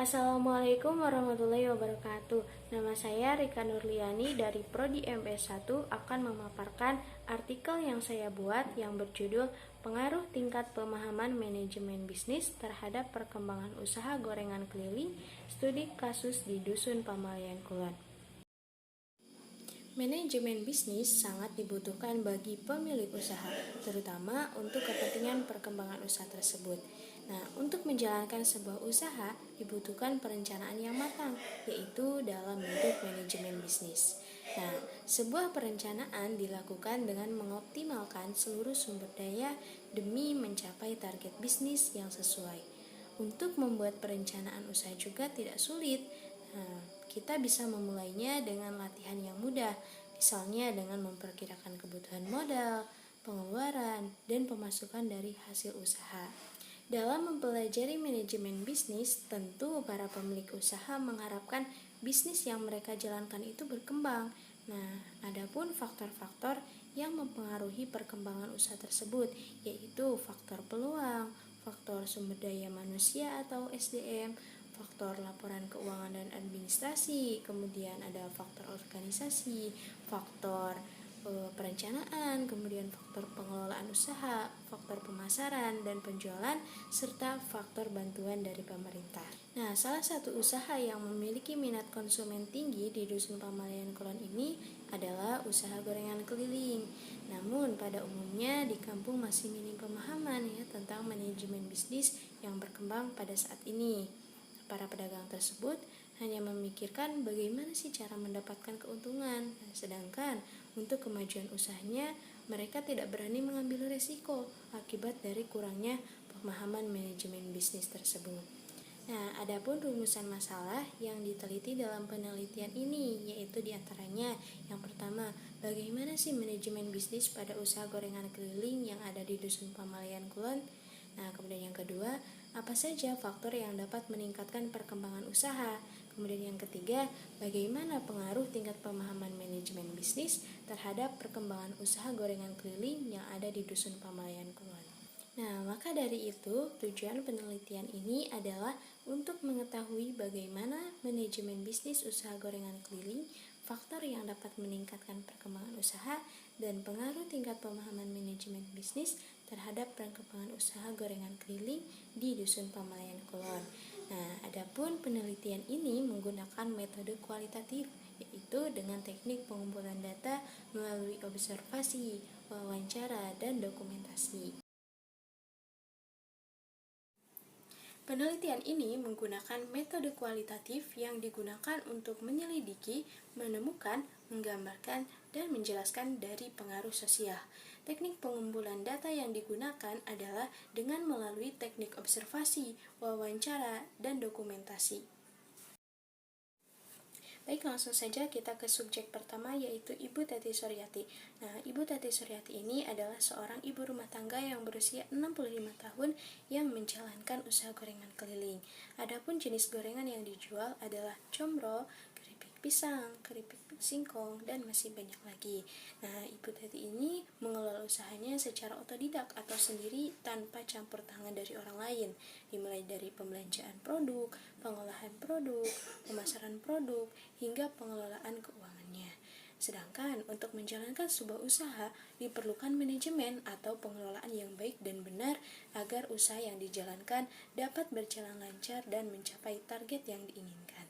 Assalamualaikum warahmatullahi wabarakatuh. Nama saya Rika Nurliani dari Prodi MS 1 akan memaparkan artikel yang saya buat yang berjudul Pengaruh Tingkat Pemahaman Manajemen Bisnis Terhadap Perkembangan Usaha Gorengan Keliling, Studi Kasus di Dusun Pamalian Kulon. Manajemen bisnis sangat dibutuhkan bagi pemilik usaha, terutama untuk kepentingan perkembangan usaha tersebut. Nah, untuk menjalankan sebuah usaha dibutuhkan perencanaan yang matang, yaitu dalam bentuk manajemen bisnis. Nah, sebuah perencanaan dilakukan dengan mengoptimalkan seluruh sumber daya demi mencapai target bisnis yang sesuai. Untuk membuat perencanaan usaha juga tidak sulit. Nah, kita bisa memulainya dengan latihan yang mudah, misalnya dengan memperkirakan kebutuhan modal, pengeluaran, dan pemasukan dari hasil usaha. Dalam mempelajari manajemen bisnis, tentu para pemilik usaha mengharapkan bisnis yang mereka jalankan itu berkembang. Nah, adapun faktor-faktor yang mempengaruhi perkembangan usaha tersebut, yaitu faktor peluang, faktor sumber daya manusia atau SDM, faktor laporan keuangan dan administrasi, kemudian ada faktor organisasi, faktor perencanaan, kemudian faktor pengelolaan usaha, faktor pemasaran dan penjualan, serta faktor bantuan dari pemerintah. Nah, salah satu usaha yang memiliki minat konsumen tinggi di Dusun Pamalian Kulon ini adalah usaha gorengan keliling. Namun, pada umumnya di kampung masih minim pemahaman ya tentang manajemen bisnis yang berkembang pada saat ini. Para pedagang tersebut hanya memikirkan bagaimana sih cara mendapatkan keuntungan, sedangkan untuk kemajuan usahanya mereka tidak berani mengambil resiko akibat dari kurangnya pemahaman manajemen bisnis tersebut. Nah, adapun rumusan masalah yang diteliti dalam penelitian ini yaitu diantaranya yang pertama, bagaimana sih manajemen bisnis pada usaha gorengan keliling yang ada di Dusun Pamalian Kulon? Nah, kemudian yang kedua, apa saja faktor yang dapat meningkatkan perkembangan usaha? Kemudian yang ketiga, bagaimana pengaruh tingkat pemahaman manajemen bisnis terhadap perkembangan usaha gorengan keliling yang ada di Dusun Pamalian Kulon. Nah, maka dari itu, tujuan penelitian ini adalah untuk mengetahui bagaimana manajemen bisnis usaha gorengan keliling, faktor yang dapat meningkatkan perkembangan usaha, dan pengaruh tingkat pemahaman manajemen bisnis terhadap perkembangan usaha gorengan keliling di Dusun Pamalian Kulon. Nah, adapun penelitian ini menggunakan metode kualitatif, yaitu dengan teknik pengumpulan data melalui observasi, wawancara, dan dokumentasi. Penelitian ini menggunakan metode kualitatif yang digunakan untuk menyelidiki, menemukan, menggambarkan, dan menjelaskan dari pengaruh sosial. Teknik pengumpulan data yang digunakan adalah dengan melalui teknik observasi, wawancara, dan dokumentasi. Baik, langsung saja kita ke subjek pertama yaitu Ibu Teti Suryati. Nah, Ibu Teti Suryati ini adalah seorang ibu rumah tangga yang berusia 65 tahun yang menjalankan usaha gorengan keliling. Adapun jenis gorengan yang dijual adalah comro, keripik pisang, keripik singkong, dan masih banyak lagi. Nah, Ibu Teti ini mengelola usahanya secara otodidak atau sendiri tanpa campur tangan dari orang lain, dimulai dari pembelanjaan produk, pengolahan produk, pemasaran produk, hingga pengelolaan keuangannya. Sedangkan untuk menjalankan sebuah usaha diperlukan manajemen atau pengelolaan yang baik dan benar agar usaha yang dijalankan dapat berjalan lancar dan mencapai target yang diinginkan.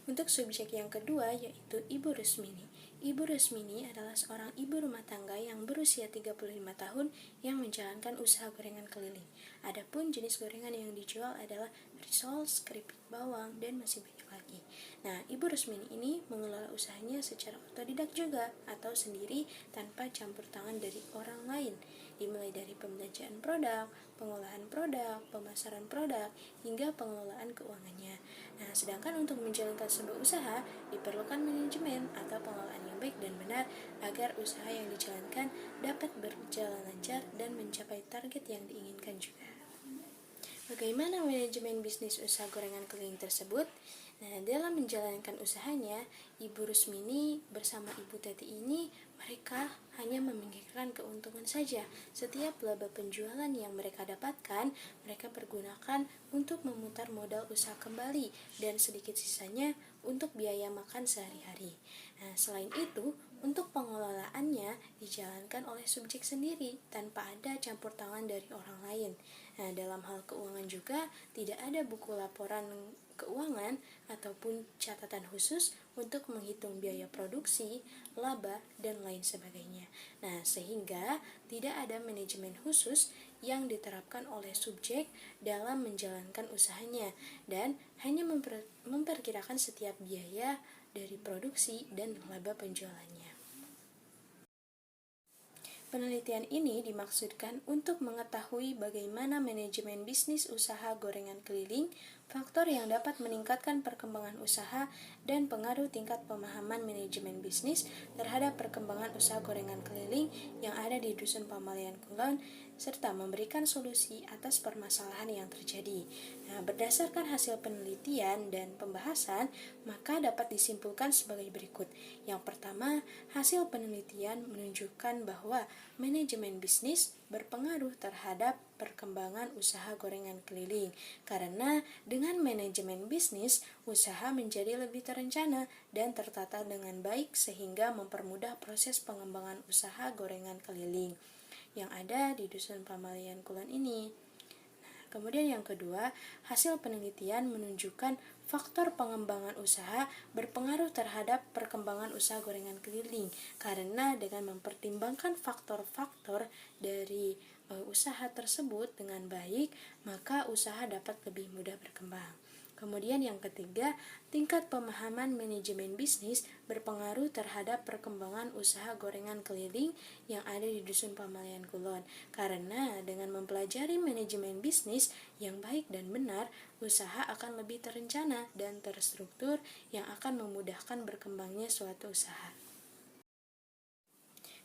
Untuk subjek yang kedua yaitu Ibu Rusmini. Ibu Rusmini adalah seorang ibu rumah tangga yang berusia 35 tahun yang menjalankan usaha gorengan keliling. Adapun jenis gorengan yang dijual adalah risol, keripik bawang, dan masih banyak lagi. Nah, Ibu Rusmini ini mengelola usahanya secara otodidak juga atau sendiri tanpa campur tangan dari orang lain, dimulai dari pembelanjaan produk, pengolahan produk, pemasaran produk, hingga pengelolaan keuangannya. Nah, sedangkan untuk menjalankan sebuah usaha diperlukan manajemen atau pengelolaan yang baik dan benar agar usaha yang dijalankan dapat berjalan lancar dan mencapai target yang diinginkan juga. Bagaimana manajemen bisnis usaha gorengan keliling tersebut? Nah, dalam menjalankan usahanya, Ibu Rusmini bersama Ibu Teti ini mereka hanya memikirkan keuntungan saja. Setiap laba penjualan yang mereka dapatkan, mereka pergunakan untuk memutar modal usaha kembali dan sedikit sisanya untuk biaya makan sehari-hari. Nah, selain itu, untuk pengelolaannya dijalankan oleh subjek sendiri tanpa ada campur tangan dari orang lain. Nah, dalam hal keuangan juga tidak ada buku laporan keuangan ataupun catatan khusus untuk menghitung biaya produksi, laba, dan lain sebagainya. Nah, sehingga tidak ada manajemen khusus yang diterapkan oleh subjek dalam menjalankan usahanya dan hanya memperkirakan setiap biaya dari produksi dan laba penjualannya. Penelitian ini dimaksudkan untuk mengetahui bagaimana manajemen bisnis usaha gorengan keliling, faktor yang dapat meningkatkan perkembangan usaha, dan pengaruh tingkat pemahaman manajemen bisnis terhadap perkembangan usaha gorengan keliling yang ada di Dusun Pamalian Kulon, serta memberikan solusi atas permasalahan yang terjadi. Nah, berdasarkan hasil penelitian dan pembahasan, maka dapat disimpulkan sebagai berikut. Yang pertama, hasil penelitian menunjukkan bahwa manajemen bisnis berpengaruh terhadap perkembangan usaha gorengan keliling, karena dengan manajemen bisnis, usaha menjadi lebih terencana dan tertata dengan baik sehingga mempermudah proses pengembangan usaha gorengan keliling yang ada di Dusun Pamalian Kulon ini. Kemudian yang kedua, hasil penelitian menunjukkan faktor pengembangan usaha berpengaruh terhadap perkembangan usaha gorengan keliling, karena dengan mempertimbangkan faktor-faktor dari usaha tersebut dengan baik, maka usaha dapat lebih mudah berkembang. Kemudian yang ketiga, tingkat pemahaman manajemen bisnis berpengaruh terhadap perkembangan usaha gorengan keliling yang ada di Dusun Pamalian Kulon. Karena dengan mempelajari manajemen bisnis yang baik dan benar, usaha akan lebih terencana dan terstruktur yang akan memudahkan berkembangnya suatu usaha.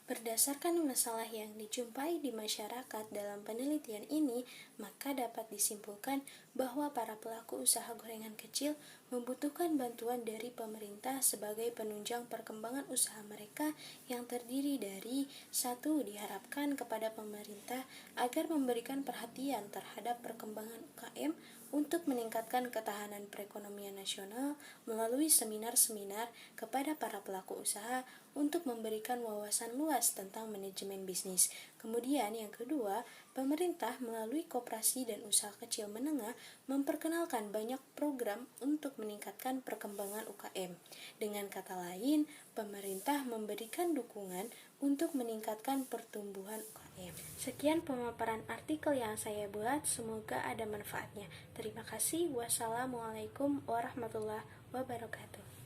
Berdasarkan masalah yang dijumpai di masyarakat dalam penelitian ini, maka dapat disimpulkan bahwa para pelaku usaha gorengan kecil membutuhkan bantuan dari pemerintah sebagai penunjang perkembangan usaha mereka yang terdiri dari: 1. Diharapkan kepada pemerintah agar memberikan perhatian terhadap perkembangan UKM untuk meningkatkan ketahanan perekonomian nasional melalui seminar-seminar kepada para pelaku usaha untuk memberikan wawasan luas tentang manajemen bisnis. Kemudian yang kedua, pemerintah melalui koperasi dan usaha kecil menengah memperkenalkan banyak program untuk meningkatkan perkembangan UKM. Dengan kata lain, pemerintah memberikan dukungan untuk meningkatkan pertumbuhan UKM. Sekian pemaparan artikel yang saya buat, semoga ada manfaatnya. Terima kasih. Wassalamualaikum warahmatullahi wabarakatuh.